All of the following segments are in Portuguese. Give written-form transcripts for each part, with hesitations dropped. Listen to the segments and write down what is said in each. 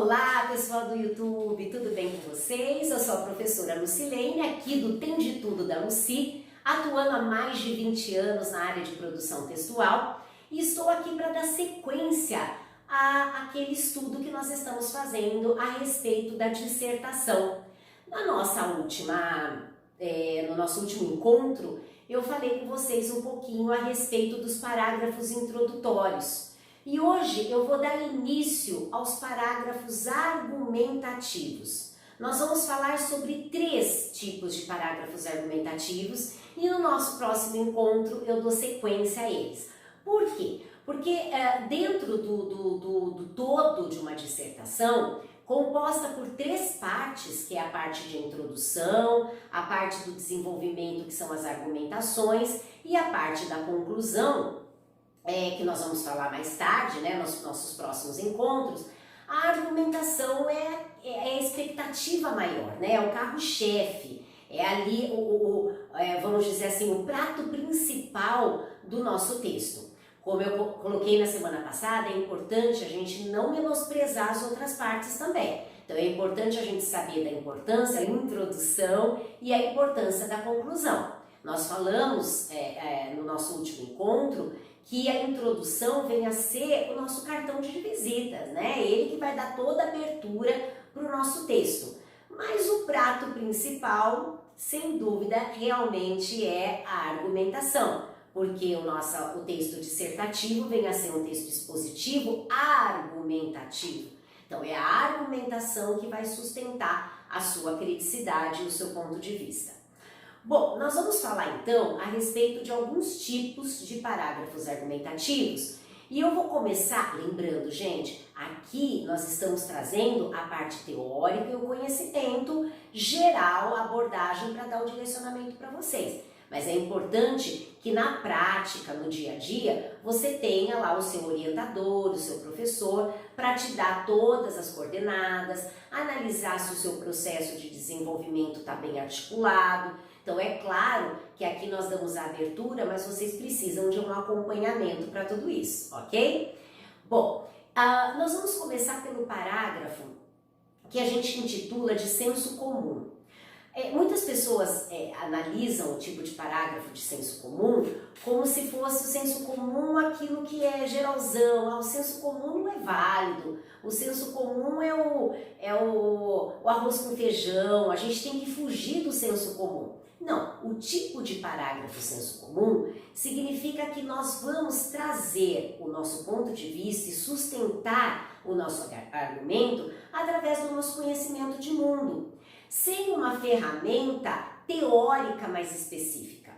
Olá, pessoal do YouTube, tudo bem com vocês? Eu sou a professora Lucilene, aqui do Tem de Tudo da Luci, atuando há mais de 20 anos na área de produção textual e estou aqui para dar sequência àquele estudo que nós estamos fazendo a respeito da dissertação. No nosso último encontro, eu falei com vocês um pouquinho a respeito dos parágrafos introdutórios. E hoje eu vou dar início aos parágrafos argumentativos. Nós vamos falar sobre 3 tipos de parágrafos argumentativos e no nosso próximo encontro eu dou sequência a eles. Por quê? Porque dentro do todo de uma dissertação, composta por 3 partes, que é a parte de introdução, a parte do desenvolvimento, que são as argumentações, e a parte da conclusão, que nós vamos falar mais tarde, né, nos nossos próximos encontros, a argumentação é a expectativa maior, né, é o carro-chefe, é ali, vamos dizer assim, o prato principal do nosso texto. Como eu coloquei na semana passada, é importante a gente não menosprezar as outras partes também. Então é importante a gente saber da importância da introdução e a importância da conclusão. Nós falamos no nosso último encontro que a introdução vem a ser o nosso cartão de visitas, né? Ele que vai dar toda a abertura para o nosso texto. Mas o prato principal, sem dúvida, realmente é a argumentação, porque o texto dissertativo vem a ser um texto expositivo argumentativo. Então é a argumentação que vai sustentar a sua criticidade e o seu ponto de vista. Bom, nós vamos falar então a respeito de alguns tipos de parágrafos argumentativos e eu vou começar lembrando, gente, aqui nós estamos trazendo a parte teórica e o conhecimento geral, a abordagem para dar o direcionamento para vocês. Mas é importante que na prática, no dia a dia, você tenha lá o seu orientador, o seu professor, para te dar todas as coordenadas, analisar se o seu processo de desenvolvimento está bem articulado. Então é claro que aqui nós damos a abertura, mas vocês precisam de um acompanhamento para tudo isso, ok? Bom, nós vamos começar pelo parágrafo que a gente intitula de senso comum. Muitas pessoas analisam o tipo de parágrafo de senso comum como se fosse o senso comum aquilo que é geralzão. O senso comum não é válido, o senso comum é o arroz com feijão, a gente tem que fugir do senso comum. Não, o tipo de parágrafo senso comum significa que nós vamos trazer o nosso ponto de vista e sustentar o nosso argumento através do nosso conhecimento de mundo, sem uma ferramenta teórica mais específica.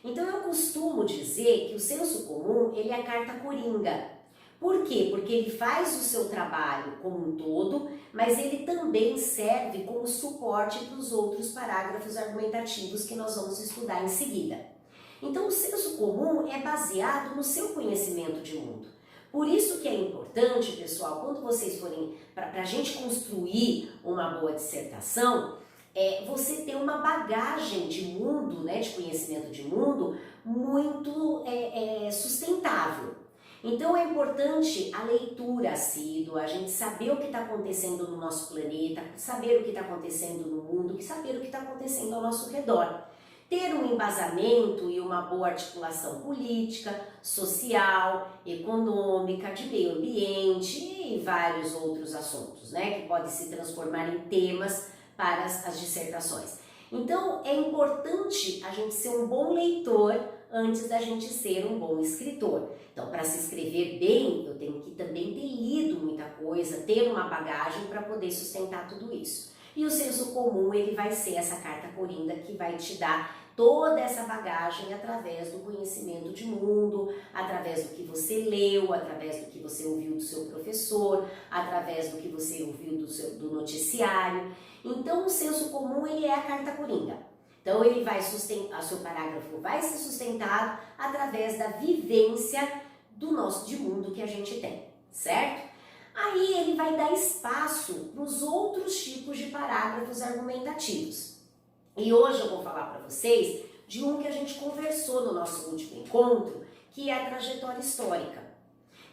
Então eu costumo dizer que o senso comum ele é a carta coringa. Por quê? Porque ele faz o seu trabalho como um todo, mas ele também serve como suporte para os outros parágrafos argumentativos que nós vamos estudar em seguida. Então o senso comum é baseado no seu conhecimento de mundo. Por isso que é importante, pessoal, quando vocês forem, para a gente construir uma boa dissertação, você ter uma bagagem de mundo, né, de conhecimento de mundo, muito sustentável. Então é importante a leitura assídua, a gente saber o que está acontecendo no nosso planeta, saber o que está acontecendo no mundo, saber o que está acontecendo ao nosso redor. Ter um embasamento e uma boa articulação política, social, econômica, de meio ambiente e vários outros assuntos, né, que podem se transformar em temas para as dissertações. Então é importante a gente ser um bom leitor antes da gente ser um bom escritor. Então, para se escrever bem, eu tenho que também ter lido muita coisa, ter uma bagagem para poder sustentar tudo isso. E o senso comum, ele vai ser essa carta coringa que vai te dar toda essa bagagem através do conhecimento de mundo, através do que você leu, através do que você ouviu do seu professor, através do que você ouviu do noticiário. Então, o senso comum, ele é a carta coringa. Então, ele vai sustentar, o seu parágrafo vai ser sustentado através da vivência de mundo que a gente tem, certo? Aí ele vai dar espaço para os outros tipos de parágrafos argumentativos. E hoje eu vou falar para vocês de um que a gente conversou no nosso último encontro, que é a trajetória histórica.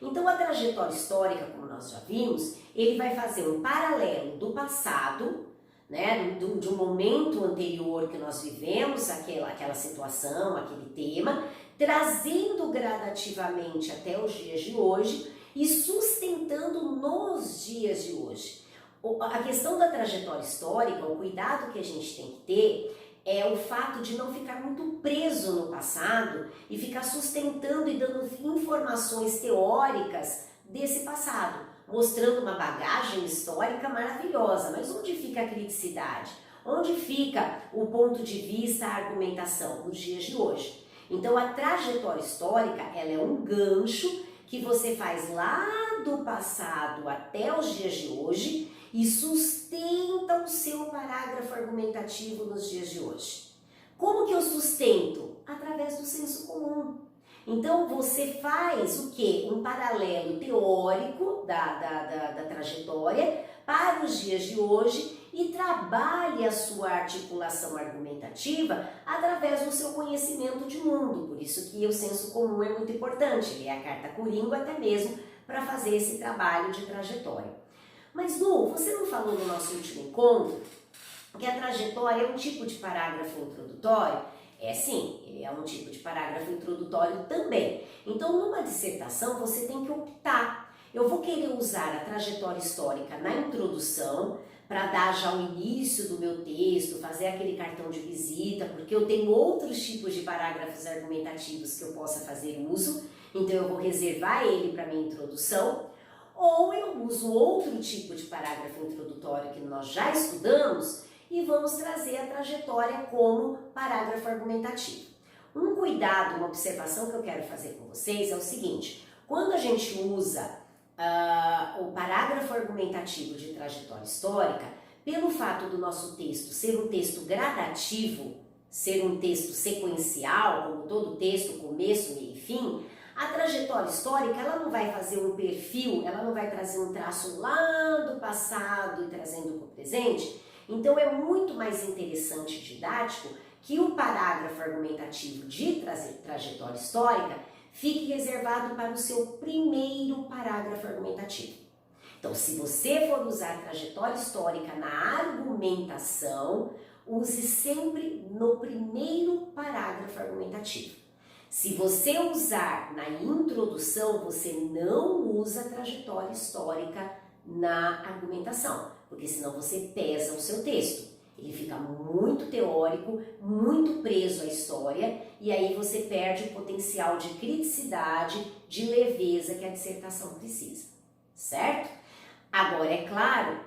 Então a trajetória histórica, como nós já vimos, ele vai fazer um paralelo do passado, né, de um momento anterior que nós vivemos, aquela situação, aquele tema, trazendo gradativamente até os dias de hoje e sustentando nos dias de hoje. A questão da trajetória histórica, o cuidado que a gente tem que ter é o fato de não ficar muito preso no passado e ficar sustentando e dando informações teóricas desse passado, mostrando uma bagagem histórica maravilhosa, mas onde fica a criticidade? Onde fica o ponto de vista, a argumentação nos dias de hoje? Então a trajetória histórica, ela é um gancho que você faz lá do passado até os dias de hoje e sustenta o seu parágrafo argumentativo nos dias de hoje. Como que eu sustento? Através do senso comum. Então você faz o quê? Um paralelo teórico da trajetória para os dias de hoje e trabalhe a sua articulação argumentativa através do seu conhecimento de mundo. Por isso que o senso comum é muito importante, ele é a carta coringa até mesmo para fazer esse trabalho de trajetória. Mas Lu, você não falou no nosso último encontro que a trajetória é um tipo de parágrafo introdutório? É sim, ele é um tipo de parágrafo introdutório também. Então, numa dissertação, você tem que optar. Eu vou querer usar a trajetória histórica na introdução, para dar já o início do meu texto, fazer aquele cartão de visita, porque eu tenho outros tipos de parágrafos argumentativos que eu possa fazer uso, então eu vou reservar ele para minha introdução. Ou eu uso outro tipo de parágrafo introdutório que nós já estudamos e vamos trazer a trajetória como parágrafo argumentativo. Um cuidado, uma observação que eu quero fazer com vocês é o seguinte: quando a gente usa o parágrafo argumentativo de trajetória histórica, pelo fato do nosso texto ser um texto gradativo, ser um texto sequencial, como todo texto, começo, meio e fim, a trajetória histórica, ela não vai fazer um perfil, ela não vai trazer um traço lá do passado e trazendo para o presente. Então é muito mais interessante e didático que o parágrafo argumentativo de trajetória histórica fique reservado para o seu primeiro parágrafo argumentativo. Então, se você for usar trajetória histórica na argumentação, use sempre no primeiro parágrafo argumentativo. Se você usar na introdução, você não usa trajetória histórica na argumentação, porque senão você pesa o seu texto. Ele fica muito teórico, muito preso à história, e aí você perde o potencial de criticidade, de leveza que a dissertação precisa, certo? Agora, é claro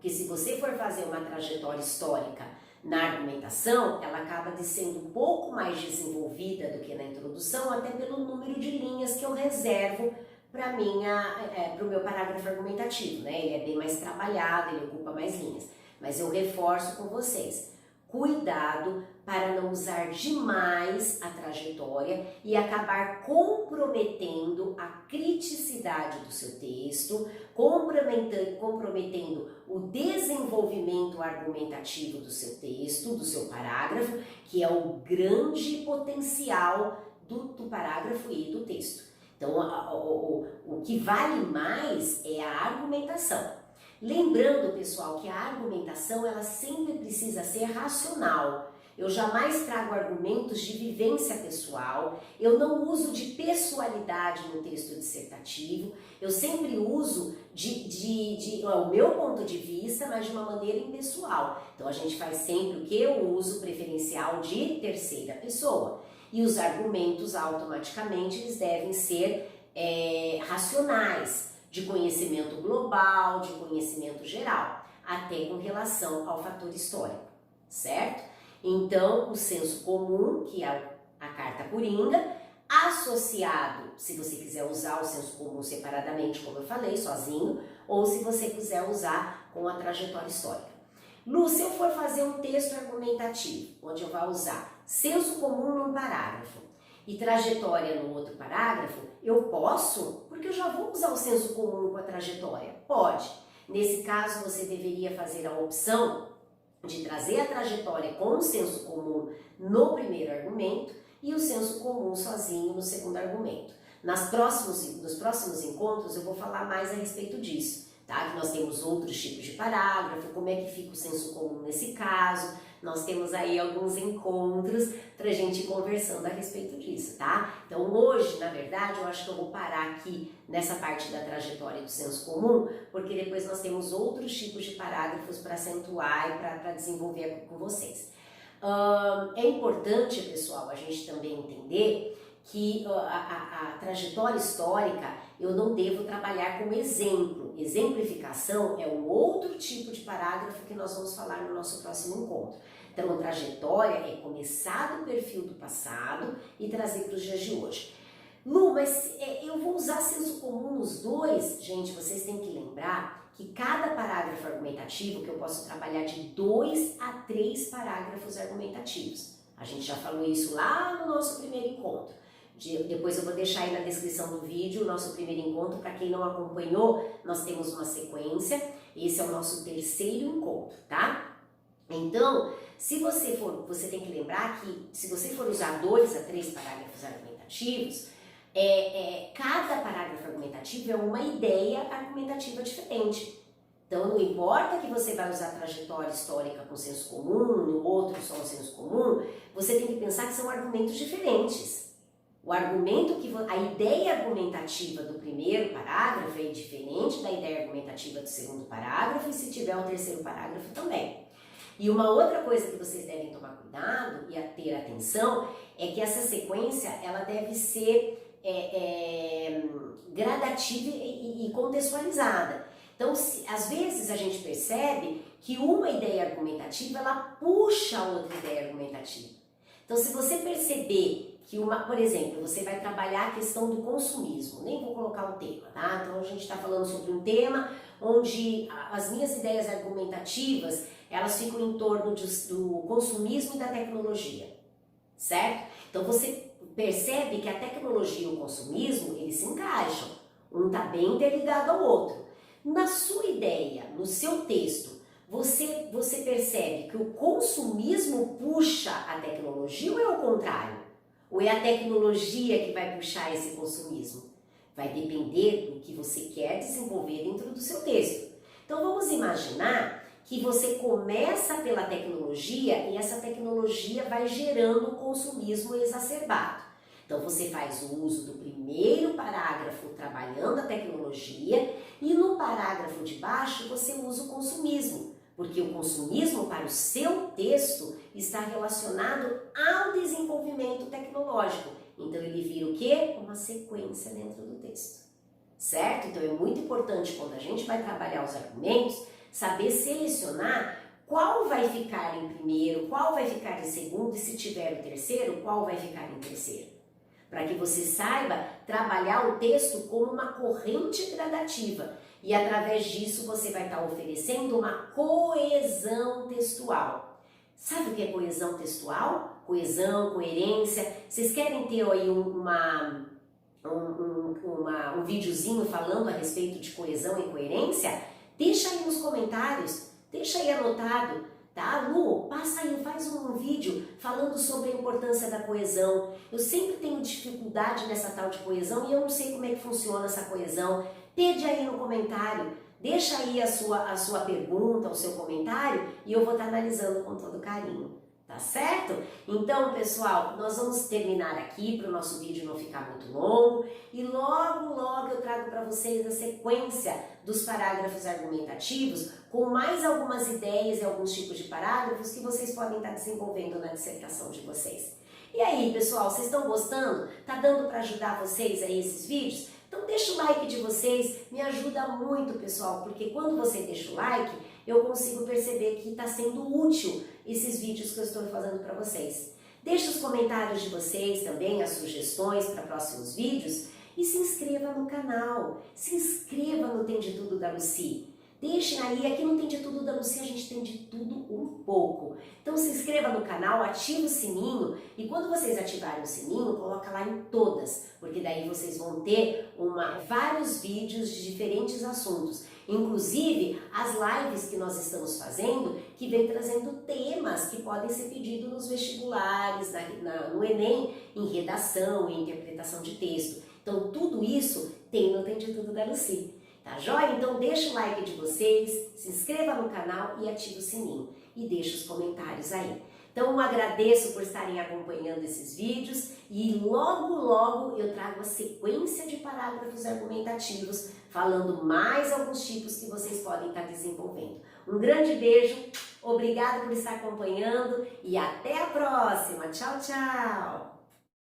que se você for fazer uma trajetória histórica na argumentação, ela acaba sendo um pouco mais desenvolvida do que na introdução, até pelo número de linhas que eu reservo para o meu parágrafo argumentativo, né? Ele é bem mais trabalhado, ele ocupa mais linhas. Mas eu reforço com vocês, cuidado para não usar demais a trajetória e acabar comprometendo a criticidade do seu texto, comprometendo o desenvolvimento argumentativo do seu texto, do seu parágrafo, que é o grande potencial do parágrafo e do texto. Então, o que vale mais é a argumentação. Lembrando, pessoal, que a argumentação ela sempre precisa ser racional. Eu jamais trago argumentos de vivência pessoal, eu não uso de pessoalidade no texto dissertativo, eu sempre uso o meu ponto de vista, mas de uma maneira impessoal. Então a gente faz sempre o que eu uso preferencial de terceira pessoa. E os argumentos automaticamente eles devem ser racionais, de conhecimento global, de conhecimento geral, até com relação ao fator histórico, certo? Então, o senso comum, que é a carta coringa, associado, se você quiser usar o senso comum separadamente, como eu falei, sozinho, ou se você quiser usar com a trajetória histórica. Lu, se eu for fazer um texto argumentativo, onde eu vou usar senso comum num parágrafo e trajetória no outro parágrafo, eu posso? Porque eu já vou usar o senso comum com a trajetória. Pode. Nesse caso, você deveria fazer a opção de trazer a trajetória com o senso comum no primeiro argumento e o senso comum sozinho no segundo argumento. Nos próximos encontros eu vou falar mais a respeito disso, tá? Que nós temos outros tipos de parágrafo, como é que fica o senso comum nesse caso. Nós temos aí alguns encontros pra gente ir conversando a respeito disso, tá? Então hoje, na verdade, eu acho que eu vou parar aqui nessa parte da trajetória do senso comum, porque depois nós temos outros tipos de parágrafos para acentuar e para desenvolver com vocês. É importante, pessoal, a gente também entender que a trajetória histórica eu não devo trabalhar como exemplo. Exemplificação é um outro tipo de parágrafo que nós vamos falar no nosso próximo encontro. Então, a trajetória é começar do perfil do passado e trazer para os dias de hoje. Lu, mas eu vou usar senso comum nos dois? Gente, vocês têm que lembrar que cada parágrafo argumentativo, que eu posso trabalhar de 2 a 3 parágrafos argumentativos. A gente já falou isso lá no nosso primeiro encontro. Depois eu vou deixar aí na descrição do vídeo o nosso primeiro encontro. Para quem não acompanhou, nós temos uma sequência. Esse é o nosso terceiro encontro, tá? Então, você tem que lembrar que se você for usar 2 a 3 parágrafos argumentativos, cada parágrafo argumentativo é uma ideia argumentativa diferente. Então, não importa que você vai usar trajetória histórica com senso comum, no outro só o senso comum, você tem que pensar que são argumentos diferentes. A ideia argumentativa do primeiro parágrafo é diferente da ideia argumentativa do segundo parágrafo e se tiver o terceiro parágrafo também. E uma outra coisa que vocês devem tomar cuidado e ter atenção é que essa sequência ela deve ser gradativa e contextualizada. Então, às vezes a gente percebe que uma ideia argumentativa ela puxa outra ideia argumentativa. Então, se você perceber que por exemplo, você vai trabalhar a questão do consumismo, nem vou colocar o tema, tá? Então a gente está falando sobre um tema onde as minhas ideias argumentativas, elas ficam em torno do consumismo e da tecnologia, certo? Então você percebe que a tecnologia e o consumismo, eles se encaixam, um está bem interligado ao outro. Na sua ideia, no seu texto, você percebe que o consumismo puxa a tecnologia ou é o contrário? Ou é a tecnologia que vai puxar esse consumismo? Vai depender do que você quer desenvolver dentro do seu texto. Então vamos imaginar que você começa pela tecnologia e essa tecnologia vai gerando um consumismo exacerbado. Então você faz o uso do primeiro parágrafo trabalhando a tecnologia e no parágrafo de baixo você usa o consumismo. Porque o consumismo para o seu texto está relacionado ao desenvolvimento tecnológico. Então ele vira o quê? Uma sequência dentro do texto. Certo? Então é muito importante quando a gente vai trabalhar os argumentos, saber selecionar qual vai ficar em primeiro, qual vai ficar em segundo e se tiver o terceiro, qual vai ficar em terceiro. Para que você saiba trabalhar o texto como uma corrente gradativa. E através disso você vai estar oferecendo uma coesão textual. Sabe o que é coesão textual? Coesão, coerência. Vocês querem ter aí um videozinho falando a respeito de coesão e coerência? Deixa aí nos comentários, deixa aí anotado, tá? Lu, passa aí, faz um vídeo falando sobre a importância da coesão. Eu sempre tenho dificuldade nessa tal de coesão e eu não sei como é que funciona essa coesão. Pede aí no comentário, deixa aí a sua pergunta, o seu comentário e eu vou estar analisando com todo carinho, tá certo? Então, pessoal, nós vamos terminar aqui para o nosso vídeo não ficar muito longo e logo eu trago para vocês a sequência dos parágrafos argumentativos com mais algumas ideias e alguns tipos de parágrafos que vocês podem estar desenvolvendo na dissertação de vocês. E aí, pessoal, vocês estão gostando? Tá dando para ajudar vocês aí esses vídeos? Então deixa o like de vocês, me ajuda muito, pessoal, porque quando você deixa o like, eu consigo perceber que está sendo útil esses vídeos que eu estou fazendo para vocês. Deixe os comentários de vocês também, as sugestões para próximos vídeos e se inscreva no canal, se inscreva no Tem de Tudo da Lucy. Deixem aí, aqui não tem de tudo da Lucy, a gente tem de tudo um pouco. Então se inscreva no canal, ative o sininho e quando vocês ativarem o sininho, coloca lá em todas, porque daí vocês vão ter vários vídeos de diferentes assuntos. Inclusive as lives que nós estamos fazendo, que vem trazendo temas que podem ser pedidos nos vestibulares, no Enem, em redação e interpretação de texto. Então tudo isso tem no Tem de Tudo da Lucy. Tá joia? Então deixa o like de vocês, se inscreva no canal e ative o sininho. E deixa os comentários aí. Então eu agradeço por estarem acompanhando esses vídeos e logo eu trago a sequência de parágrafos argumentativos, falando mais alguns tipos que vocês podem estar desenvolvendo. Um grande beijo, obrigado por estar acompanhando e até a próxima. Tchau, tchau!